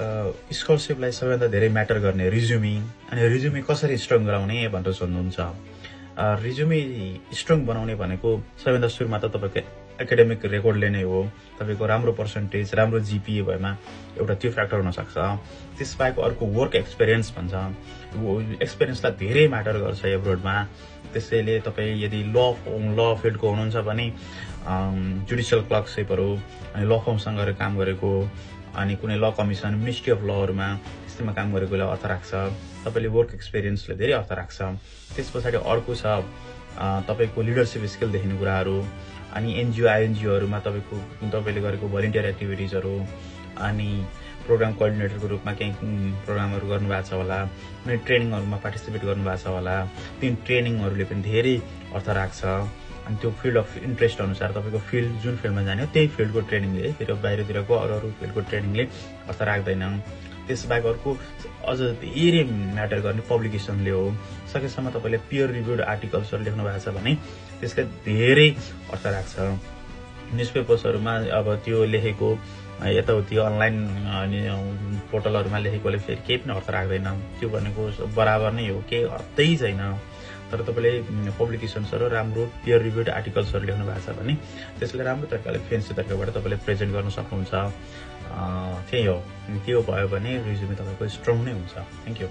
स्कलरशिपलाई सबैभन्दा धेरै म्याटर गर्ने रिज्युमी, अनि रिज्युमी कसरी स्ट्रङ गराउने भनेर सोध्नुहुन्छ। रिज्युमी स्ट्रङ बनाउने भनेको सबैभन्दा सुरुमा त तपाईँको एकाडेमिक रेकर्डले नै हो। तपाईँको राम्रो पर्सेन्टेज, राम्रो जिपिए भएमा एउटा त्यो फ्याक्टर हुनसक्छ। त्यसबाहेक अर्को वर्क एक्सपिरियन्स भन्छ। एक्सपिरियन्सलाई धेरै म्याटर गर्छ एब्रोडमा। त्यसैले तपाईँ यदि ल फिल्डको हुनुहुन्छ भने जुडिसियल क्लर्कसिपहरू अनि ल फर्मसँग गरेर काम गरेको, अनि कुनै ल कमिसन, मिनिस्ट्री अफ लहरूमा त्यस्तोमा काम गरेकोले अर्थ राख्छ। तपाईँले वर्क एक्सपिरियन्सले धेरै अर्थ राख्छ। त्यस पछाडि अर्को छ तपाईँको लिडरसिप स्किल देख्ने कुराहरू, अनि एनजिओ आइएनजिओहरूमा तपाईँले गरेको भलिन्टियर एक्टिभिटिजहरू, अनि प्रोग्राम कोअर्डिनेटरको रूपमा केही प्रोग्रामहरू गर्नुभएको छ होला, कुनै ट्रेनिङहरूमा पार्टिसिपेट गर्नुभएको छ होला। ती ट्रेनिङहरूले पनि धेरै अर्थ राख्छ। अनि त्यो फिल्ड अफ इन्ट्रेस्ट अनुसार तपाईँको फिल्ड जुन फिल्डमा जाने हो त्यही फिल्डको ट्रेनिङले, फेरि बाहिरतिरको अरू फिल्डको ट्रेनिङले अर्थ राख्दैन। त्यसबाहेक अर्को अझ धेरै म्याटर गर्ने पब्लिकेसनले हो। सकेसम्म तपाईँले पियर रिभ्युड आर्टिकल्सहरू लेख्नु भएको छ भने त्यसले धेरै अर्थ राख्छ। न्युजपेपर्सहरूमा अब त्यो लेखेको यताउति अनलाइन अनि पोर्टलहरूमा लेखेकोले फेरि केही पनि अर्थ राख्दैन। त्यो भनेको बराबर नै हो, केही अर्थै छैन। तर तपाईँले पब्लिकेसन्सहरू राम्रो पियर रिभ्युड आर्टिकल्सहरू लेख्नु भएको छ भने त्यसले राम्रो तरिकाले फेन्सी तरिकाबाट तपाईँले प्रेजेन्ट गर्न सक्नुहुन्छ। त्यही हो, त्यो भयो भने रिज्युमे तपाईँको स्ट्रङ नै हुन्छ। Thank you.